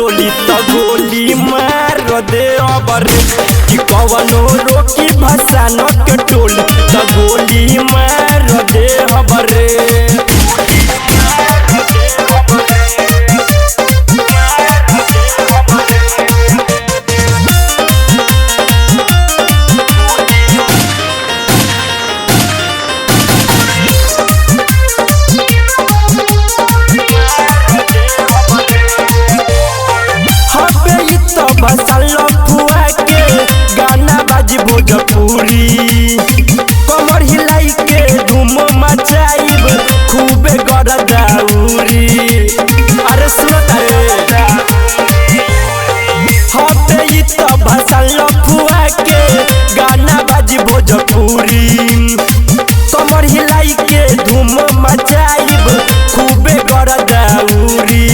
टोली तो गोली मार दे अबरे कि कवनो रोकी भसान के टोली तो गोली मार दे अबरे। गाना बाजी भोजपुरी कमर हिलाई के धूम मचाइब खूबे गरदाउरी। अरे सुनता हबे तो भसान लफुआ के गाना बाजी भोजपुरी कमर हिलाई के धूम मचाइब खूबे गरदाउरी।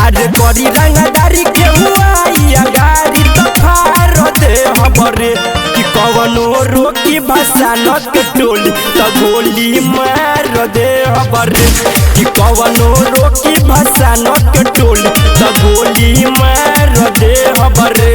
अरे करी रंगदारी के हुआई गाड़ी तो फार दे हबरे कि कवनो रोकी भसान के टोली तो गोली मार दे हबरे कि कवनो रोकी भसान के टोली तो गोली मार दे हबरे।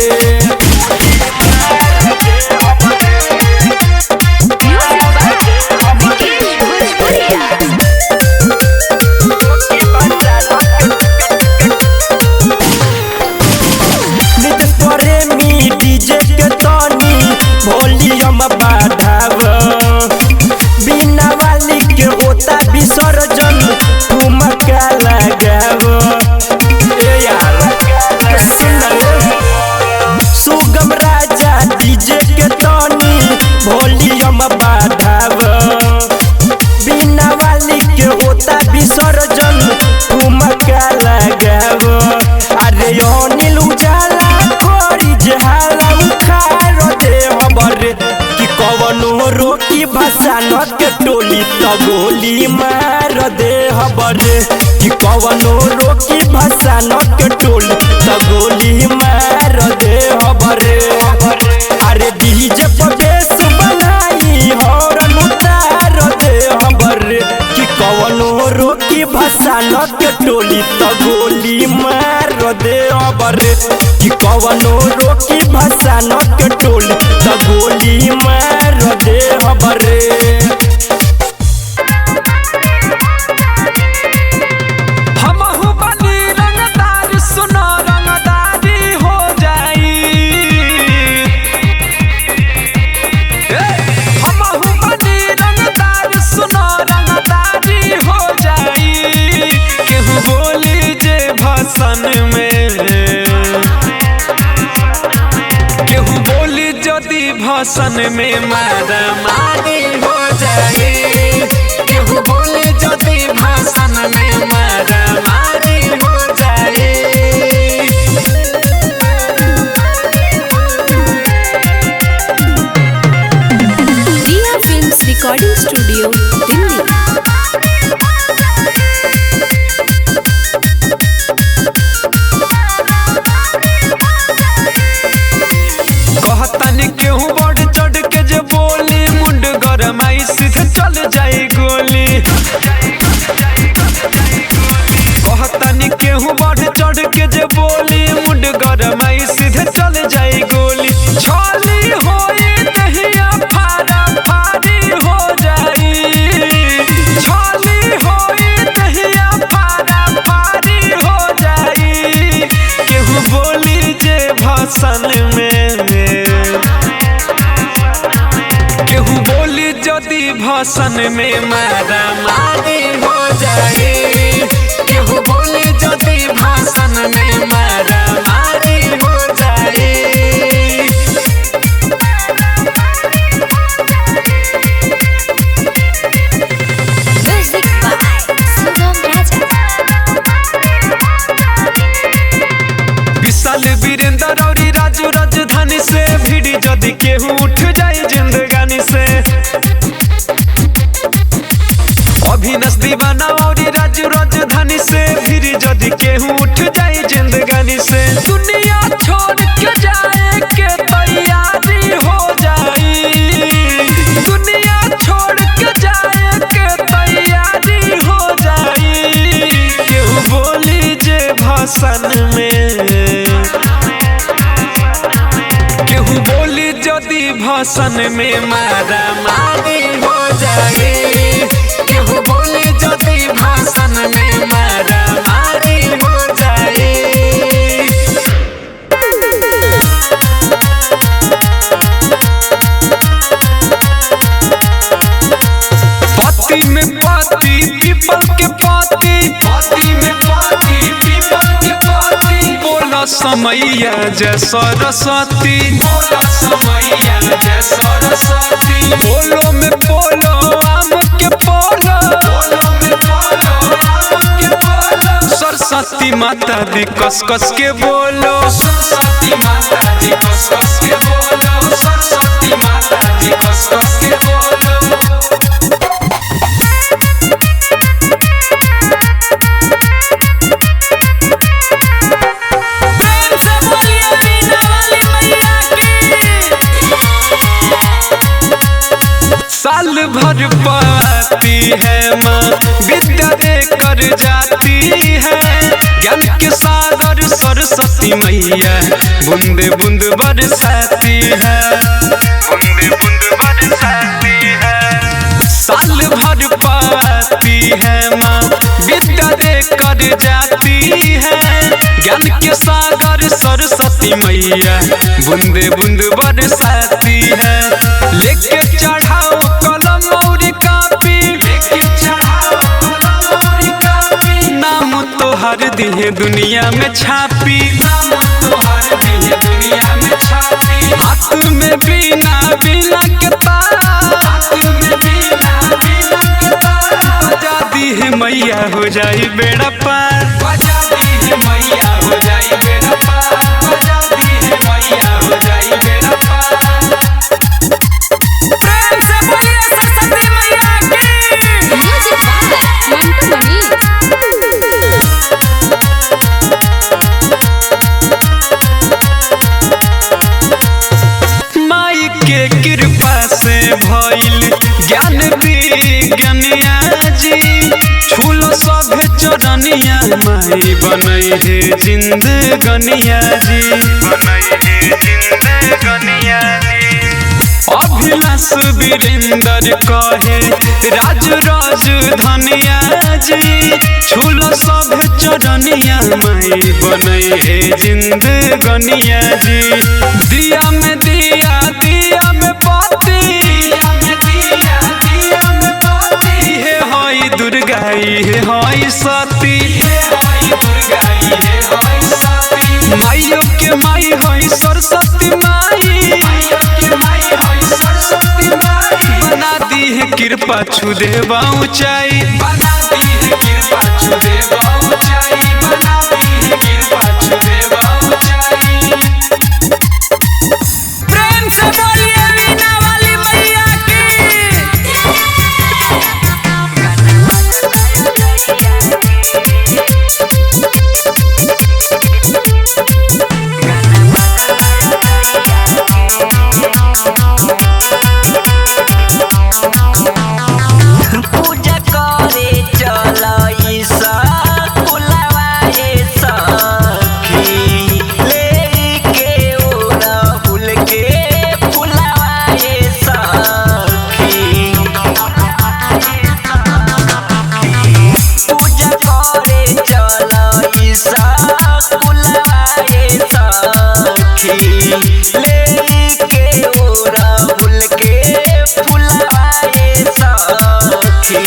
डीजे के तनी वॉल्यूम बढ़ाव बिना वाली के होता विसर्जन ठुमका लगाव। ए यार सुगम राजा डीजे के तनी वॉल्यूम बढ़ाव बिना वाली के होता विसर्जन ठुमका लगाव। अरे अनिल उजाला जहाला उखाड़ दे हबरे कि कवनो रोकी भसान के टोली तो गोली मार दे हबरे कि कवनो रोकी भसान के टोली तो गोली मार दे हबरे। अरे डीजे पर बेस बनाई हॉर्न उतार दे हबरे कि कवनो रोकी भसान के टोली तो गोली मार दे हबरे कि कवनो रोकी भसान के टोली तो गोली मार दे हबरे। हमहु बनी रंगदार सुनो रंगदारी हो जाई। हमहु बनी रंगदार सुनो रंगदारी हो जाई। केहू बोली जे भसान में भसान में मारा मारी हो जाए। केहू बोले जदी भसान में मारा मारी हो जाए। रिया फिल्म्स रिकॉर्डिंग स्टूडियो दिल्ली। कहतनी केहू बढ़ चढ़ के जे बोली मुंड गरमाई सीधे चल जाई गोली। कहतनी केहू बढ़ चढ़ के जे बोली मुंड गरमाई सीधे चल जाई गोली। छाली होई दहिया फारा फारी हो जाई। छाली होई दहिया फारा फारी हो जाई। केहू बोली जे भसान में केहू बोली जदी भसान में मारा मारी हो जाए। केहू बोली जदी भसान में मारा मारी हो जाए। विशाल वीरेंद्र और राजू राजधानी से भिड़ी जदी केहू उठ जाए जिंदगानी से। अभिनस दीवाना और राजू राजधानी से भिड़ी जदी केहू उठ जाए जिंदगानी से। दुनिया छोड़ के जाए के तैयारी हो जाई। दुनिया छोड़ के जाए के तैयारी हो जाई। केहू बोली जे भसान में भाषण में मारा मारी हो जाए, केहू बोले जदि भाषण में मारा मारी हो जाए। पति में पति पीपल के पति, पति में पति पीपल के पति, बोला समैया जय सरस्वती, बोला समैया जय सरस्वती। बोलो में बोलो आम के बोलो, बोलो में बोलो आम के बोलो। सरस्वती माता दी कस कस के बोलो, सरस्वती माता दी कस कस के बोलो, सरस्वती माता दी कस कस के बोलो। साल भर पाती है माँ विद्या देकर जाती है, ज्ञान के सागर सरस्वती मैया बूंदे बूंद बरसाती है, बूंदे बूंद बरसाती है। साल भर पाती है माँ विद्या देकर जाती है, ज्ञान के सागर सरस्वती मैया बूंदे बूंद बरसाती है। लेके चढ़ाओ कलम और कापी, लेके चढ़ाओ कलम और कापी, नाम तो हर दिहे दुनिया में छापी, नाम तो हर दिहे दुनिया में छापी। हाथ में बीना बीना के तार, हाथ में बीना बीना के तार, बजा दी है मैया हो जाई बेड़ा पार, बजा दी है मैया हो जाई बेड़ा पार, बजा दी है मैया हो जाई बेड़ा पार। माई के कृपा से भइल ज्ञान विज्ञानिया जी, छूलो सब चरनिया माई बनई है जिंदगनिया जी, बनई है जिंदगनिया जी। अभिलाष वीरेंद्र कहे राज राजधानिया जी, छूलो सब चरनिया माई बनई है जिंदगनिया जी। दिया में दिया दिया में पति, दिया में दिया दिया में पति, हे होई दुर्गा हे होई सती, हे होई दुर्गा हे होई सती। माइयो के माई होई सरस्वती माई, माइयो के माई होई सरस्वती माई। बना दी है कृपा छू देवा ऊंचाई, बना दी है कृपा छू देवा ऊंचाई, बना दी है कृपा छू देवा ऊंचाई। प्रेम से बोलिए वीणा वाली मैया की। पूजा करे चलई सा कुलवा ए सखी, लेके ओढ़हुल के फुलवा ए सखी। पूजा करे चलई सा कुलवा ए सखी, लेके ओढ़हुल के फुलवा ए सखी।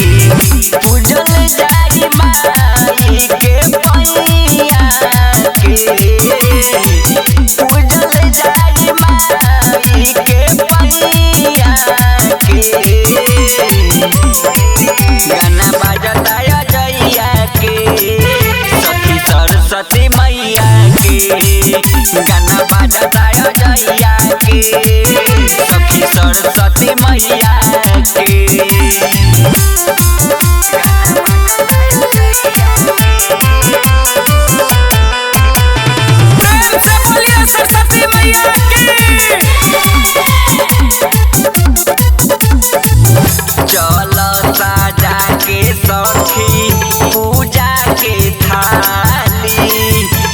पूजल जाई माई के पैया के, पूजल जाई माई के पैया के। गाना बजता जइया के सखी सरस्वती मैया के, गाना बजता जइया के सखी सरस्वती मैया के। सरस्वती मैया चल साजा के सखी पूजा के थाली,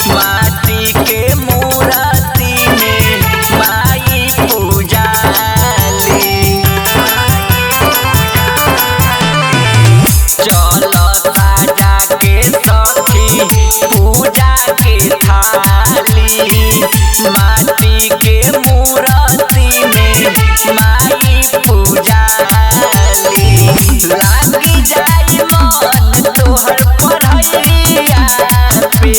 माटी के मूर्ति में माई पूजा थाली माटी के मूर्ति में माई पूजाली लागी जाई मन तोहर पढ़ैया पे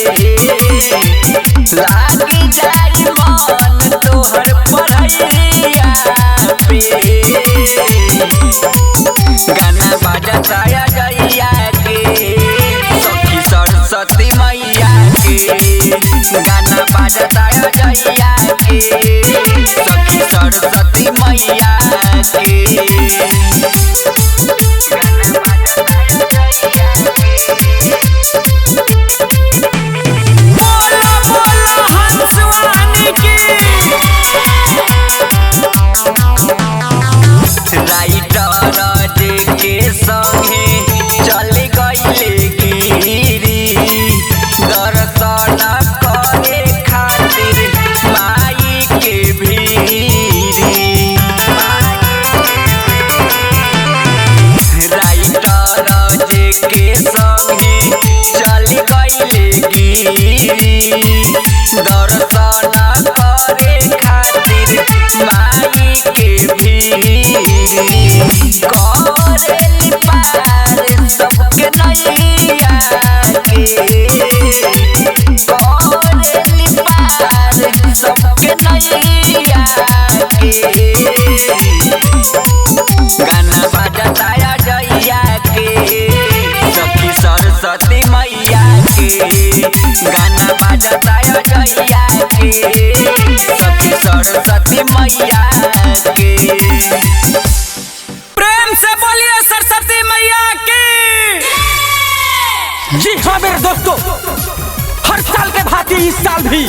लागी जाई मन तोहर पढ़ैया पे गाना बाजता जइया के सखी सरस्वती मैया के गाना बाजता जइया के सखी सरस्वती मैया के के संगे चल गइले गिरी दर्शन करे खातिर माई के भीरी राइटर जे के संगे चल गइले गिरी दर्शन करे खातिर माई के भीरी करेली पार सबके नैया के करेली पार सबके नैया के गाना बाजता जइया के सखी सरस्वती मैया के गाना बाजता जइया के सखी सरस्वती मैया के सरस्वती मैया की। जी हाँ मेरे दोस्तों, हर साल के भांति इस साल भी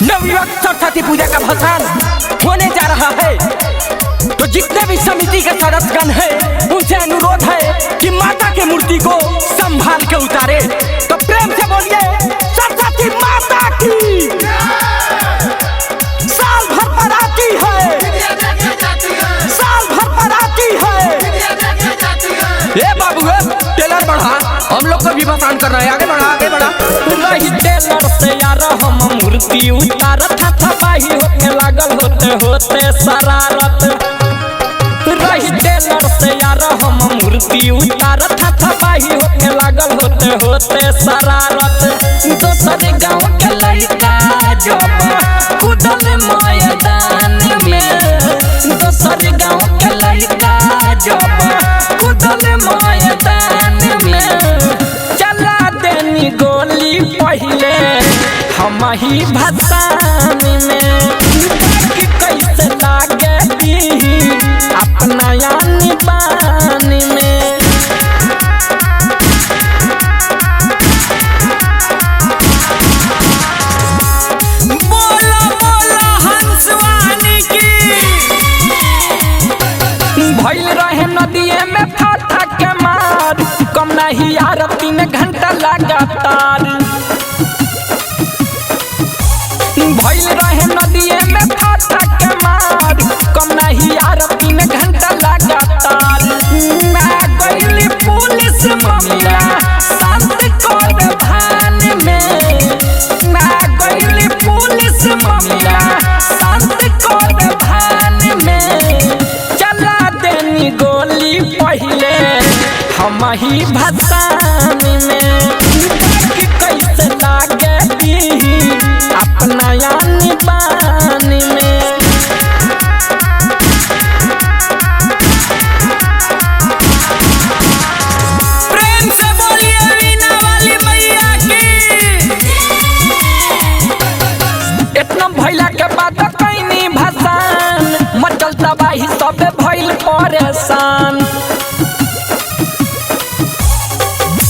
नवयुवक सरस्वती पूजा का भसान होने जा रहा है। तो जितने भी समिति के सदस्यगण हैं उनसे अनुरोध है कि माता की मूर्ति को संभाल के उतारे। तो प्रेम से बोलिए सरस्वती माता की। साल भर पर आती है, साल भर पर आती है। ए बाबू टेलर बढ़ा, हम लोग को भी भसान कर रहे हैं, आगे बढ़ा आगे बढ़ा। रही टेलर से यार हम मूर्ति उतारत थपाही होके लागल होते होते शरारत। रही टेलर से यार हम मूर्ति उतारत थपाही होके लागल होते होते शरारत। दोसर गाँव के लड़का जब कुदल मैदान में, दोसर गाँव के लड़का जब कुदल मैदान में चला देनी गोली पहले हम ही भसान में। कैसे लागे अपना यानी बान में। बोला बोला हंसवानी की। भइल रहे नदिए में फाथा के मार, कम नहीं यार 3 घंटा लगातार। भइल रहे नदिए में फाथा के मार, कम नहीं यार 3 घंटा लगातार। मैं गइली पुलिस मामला शांत कर भान में, मैं गइली पुलिस मामला शांत कर भान में चला देनी गोली पहले हम ही भसान में। कैसे लागे अपना यानी बान में। प्रेम से बोलिए वीणा वाली मैया की। इतना भैला के बाद कैनी भसान, मचल तबाही सब भइल परेशान।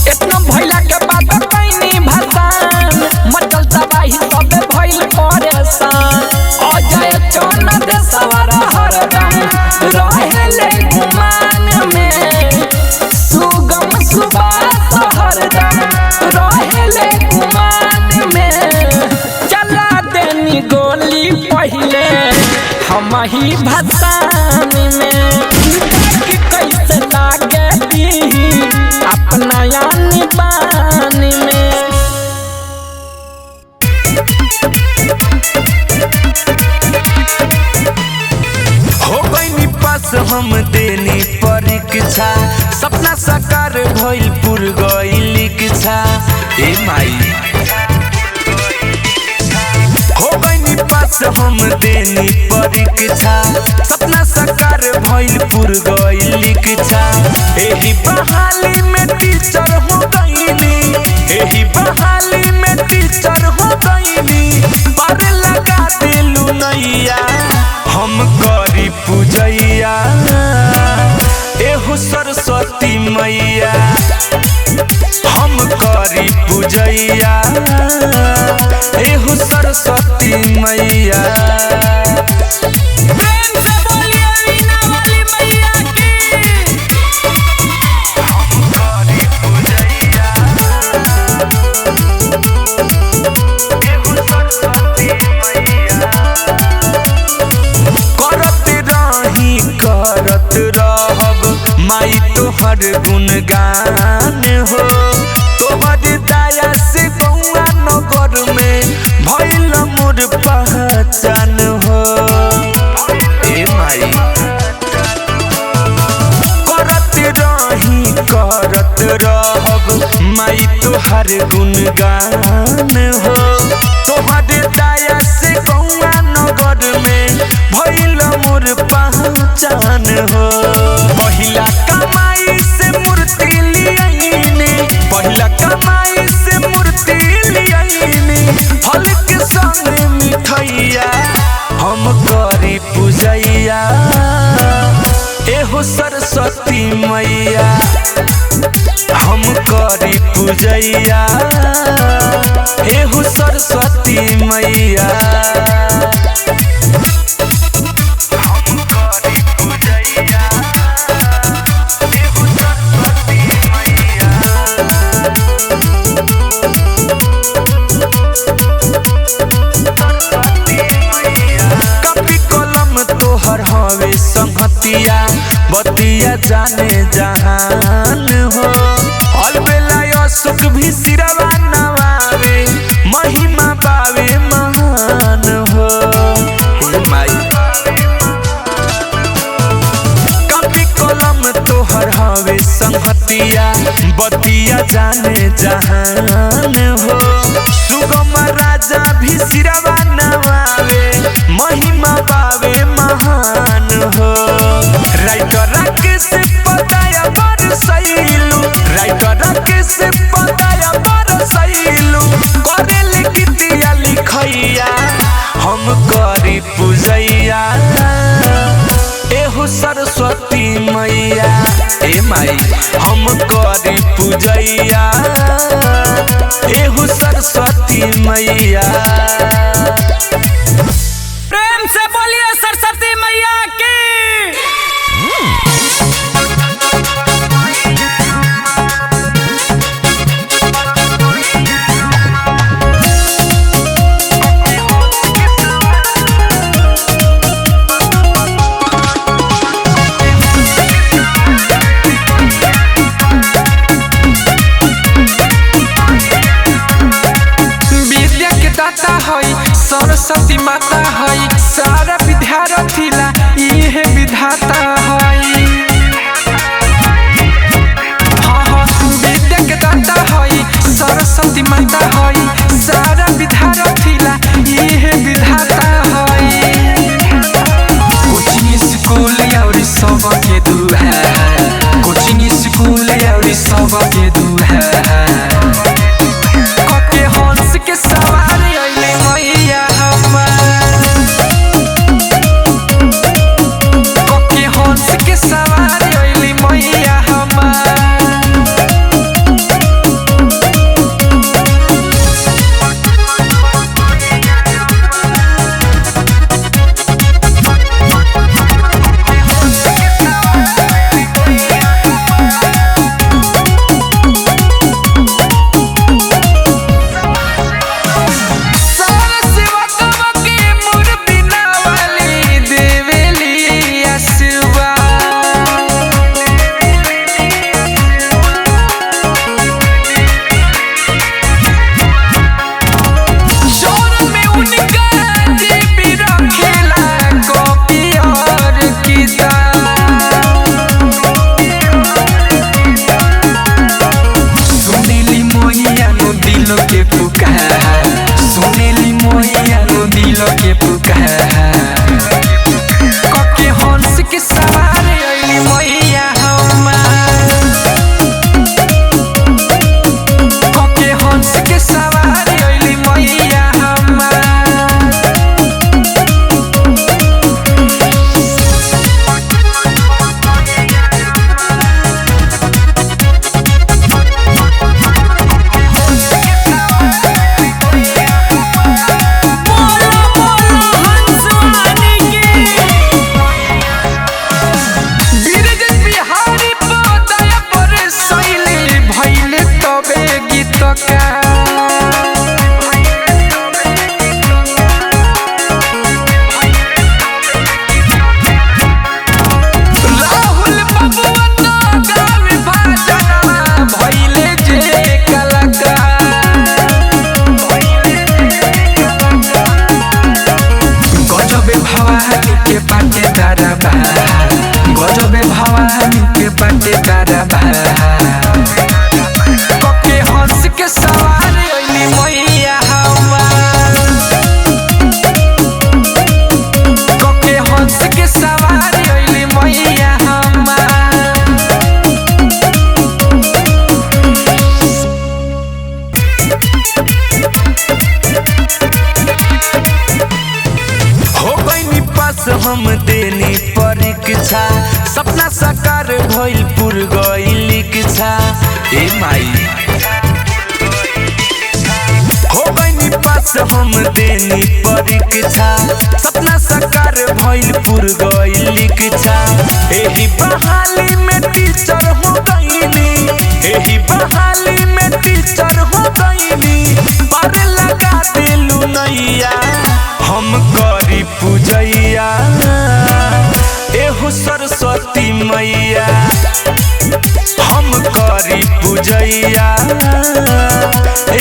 इतना भैला के बाद कैनी भसान, मचल तबाही सब भइल परेशान। अजय चौनद सवार हरदम रहेले गुमान में, सुगम सुबास हरदम रहेले गुमान में चला देनी गोली पहले हम ही भसान में। कैसे लागे अपना यानी बान में। देनी परीक्षा सपना साकार भइल पुर गइल इच्छा ए माई हो गइनी पास हम देनी परीक्षा सपना साकार भइल पुर गइल इच्छा एही बहाली में टीचर हो गइनी एही बहाली में टीचर हो गइनी पर लगा दिलु नैया हम करी पूजैया एहो सरस्वती मैया हम करी पूजैया एहो सरस्वती मैया प्रेम से बोलिए वीणा वाली मैया की। हम करी पूजैया एहो सरस्वती मैया करत रहब माई तोहर गुणगान हो तोहर दया से गौआ नगर में भइल मोर पहचान हो ए माई करत रहब माई तोहर गुणगान हो तोहर दया से गौआ नगर में भइल मोर पहचान हो पहिला कमाई से मूर्ति लियाइनी पहिला कमाई से मूर्ति लियाइनी फल के संग मिठैया हम करी पूजैया एहो सरस्वती मैया हम करी पूजैया एहो सरस्वती मैया संगतिया बतिया जाने जहान हो अलबेला सुख भी सिरवा नवावे महिमा पावे महान हो माई कॉपी कलम तोहर हवे संगतिया बतिया जाने जहान हो सुगम राजा भी सिरवा नवावे महिमा पावे महान हो राइटर राकेश पताया बरसैलू राइटर राकेश पताया बरसैलू करेले गीतिया लिखैया हम करी पूजैया एहो सरस्वती मैया ए माई हम करी पूजैया एहो सरस्वती मैया प्रेम से बोलिए सरस्वती मैया की। विद्या के दाता हई सरस्वती माता हई सारा विद्यार्थी ला इहे विधाता हई विद्या के दाता हई सरस्वती माता हई सारा विद्यार्थी ला इहे विधाता हई कोचिंग स्कूल और सब के दुहा कोचिंग स्कूल और सब के दुहा के हंस के सवारी अइले मैया हमार साकार भइल पुर गइल इच्छा ए माई हो गइनी पास हम देनी परीक्षा सपना साकार भइल पुर गइल इच्छा एही बहाली में टीचर हो गइनी एही बहाली में टीचर हो गइनी पार लगा देलू नैया हम करी पूजैया एहो सरस्वती मैया हम करी पूजैया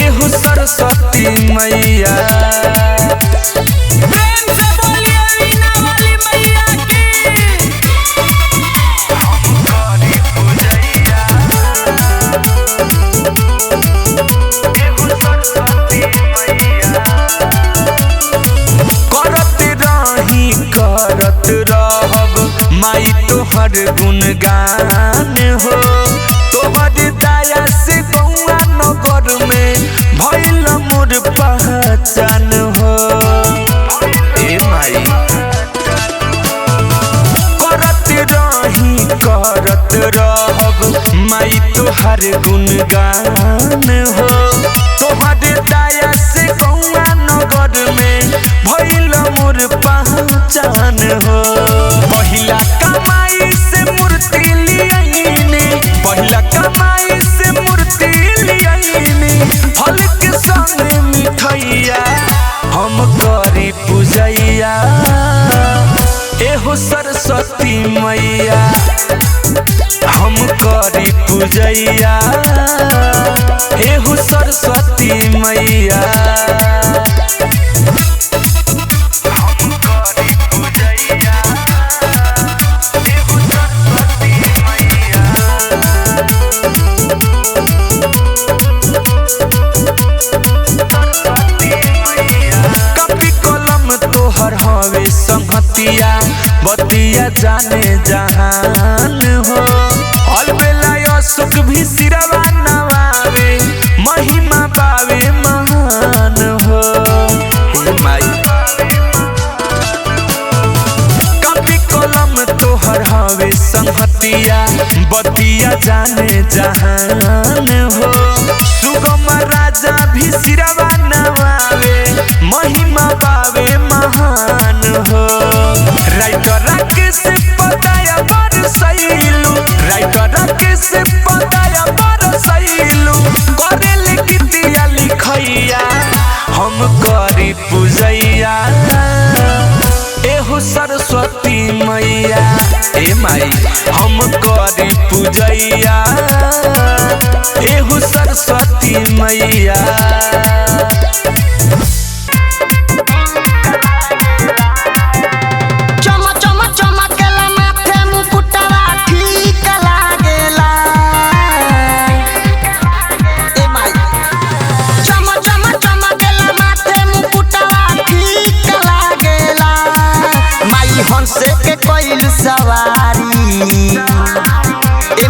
एहो सरस्वती मैया प्रेम से बोलिए वीणा वाली मैया की हम करी पूजैया एहो सरस्वती मैया करत रहब माई तोहर गुणगान हो तोहर दया से गौआ नगर में भइल मोर पहचान हो ए माई करत रहब माई तोहर गुणगान हो तोहर दया से गौआ नगर में भइल मोर पहचान हो पहिला कमाई से मूर्ति लियाइनी पहिला कमाई से मूर्ति लियाइनी फल के संग मिठैया हम करी पूजैया एहो सरस्वती मैया हम करी पूजैया एहो सरस्वती मैया हवे संहतिया बतिया जाने जहान हो अलबेला सुख भी सिरवा नवावे महिमा पावे महान हो माई कपी कलम तोहर हवे संहतिया बतिया जाने जहान हो सुगम राजा भी सिरवा नवावे महिमा पावे महान हो राइटर राकेश पताया बरसैलू राइटर राकेश पताया बरसैलू करेल गीतिया लिखैया हम करी पूजैया एहो सरस्वती मैया ए माई हम करी पूजैया एहो सरस्वती मैया हंसे के कोइल सवारी ए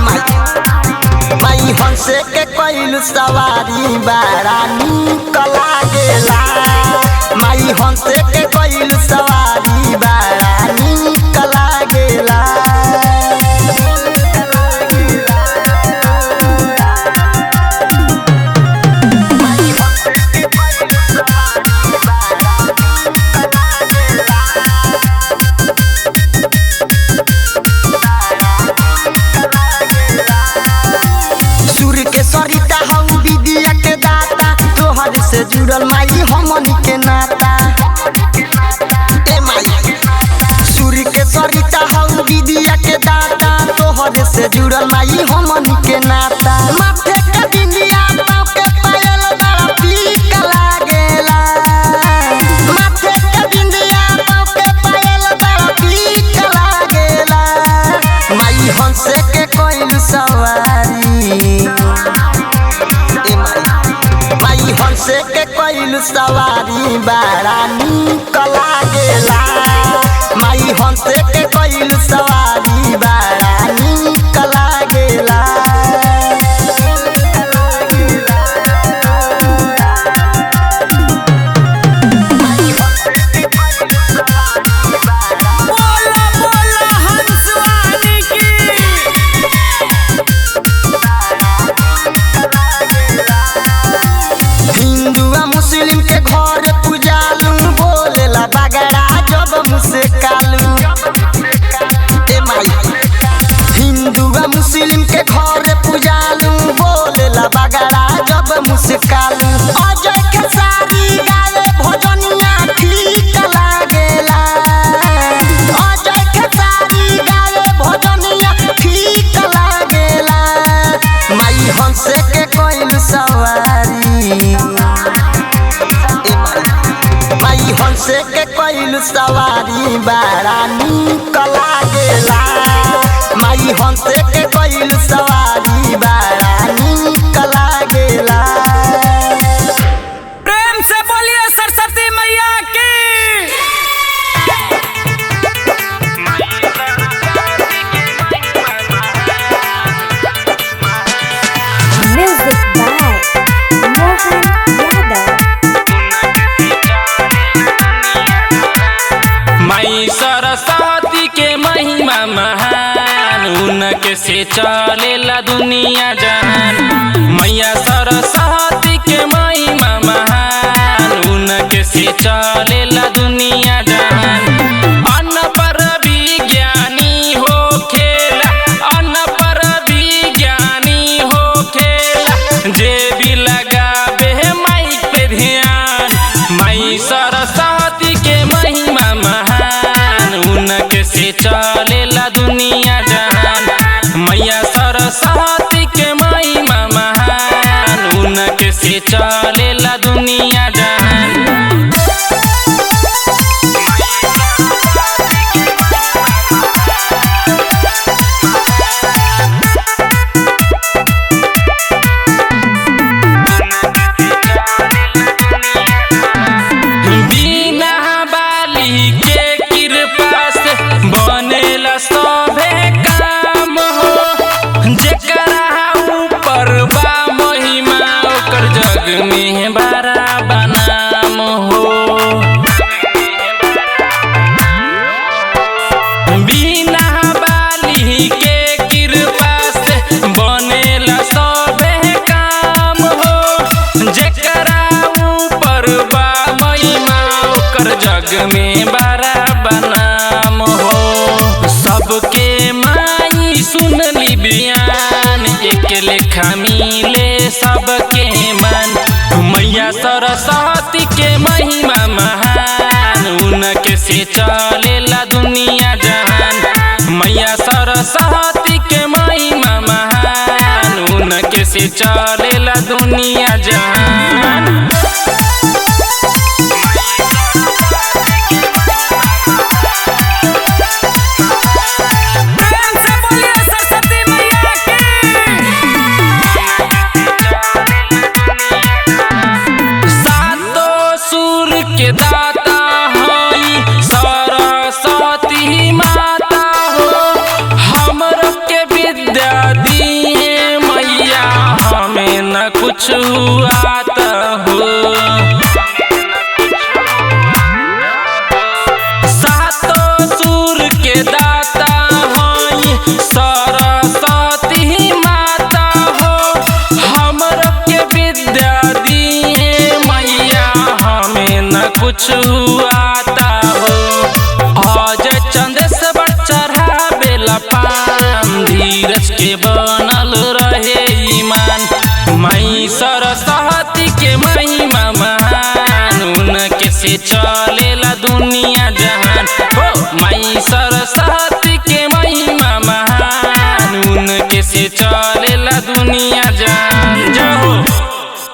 माई हंसे के कोइल सवारी बड़ा नीक लागेला माई हंसे के कोइल सवारी बड़ा नीक लागेला से जुड़ल माई हमनी के नाता ए माई सूर्य के सरिता हम विद्या के दाता तोहरे से जुड़ल माई हमनी के नाता माथे के बिंदिया पाँव के पायल बड़ा पीक लागेला माथे के बिंदिया पाँव के पायल बड़ा पीक लागेला माई हंसे के कोइल सवारी हंसे के कोइल सवारी बड़ा नीक लागेला माई हंसे के कोइल सवारी बड़ा नीक लागेला बोला बोला हंसवानी की हिंदुआ मुस्लिम के घर पूजालू बोलेला बगड़ा जब मुस्कालू अजय के सारी गावे भजनिया ठीक लागेला अजय के सारी गावे भजनिया ठीक लागेला माई हंसे के कोइल सवारी माई हंसे के कोइल सवारी बड़ा नीक लागेला माई हंसे के कोइल सवारी बड़ा नीक लागेला। प्रेम से बोलिए सरस्वती मैया की। Music by Mohan Yadav. माई सरस्वती के महिमा महान उनके से चलेला दुनिया जहान। मैया सरस्वती के महिमा महान उनके से चलेला दुनिया जहान। अन्न पर विज्ञानी हो खेला अन्न पर विज्ञानी हो खेला जे भी लगावे माई पे ध्यान। माई सरस्वती के महिमा महान उनके से चलेला दुनिया जहान। मैया सरस्वती के महिमा महान उनके से चलेला दुनिया जहान। बिना बाली के कृपा से बनेला सभे काम हो। जेकरा ऊपर बा महिमा ओकर जग में बड़ा बनाम हो। बिना बाली के कृपा से बनेला सभे काम हो। जेकरा ऊपर बा महिमा ओकर जग में बड़ा बनाम हो। सबके माई सुनली बयान एक लेखा मिले सबके मन। मैया सरस्वती के महिमा महान उनके से चलेला दुनिया जहान। मैया सरस्वती के महिमा महान उनके से चलेला दुनिया जहान। प्रेम से बोलिए सरस्वती मैया की। सातों सुर के दाता हई सरस्वती माता हो। हमर के विद्या दिए मैया हमें न कुछ आता हो। सातों सुर के दाता हई सरस्वती माता हो। हमर के विद्या दिए मैया हमें न कुछ आता हो। आज चंदेश्वर चढ़ावेला पान धीरज के बनल रहे ईमान। माई सरस्वती के महिमा महान उनके से चल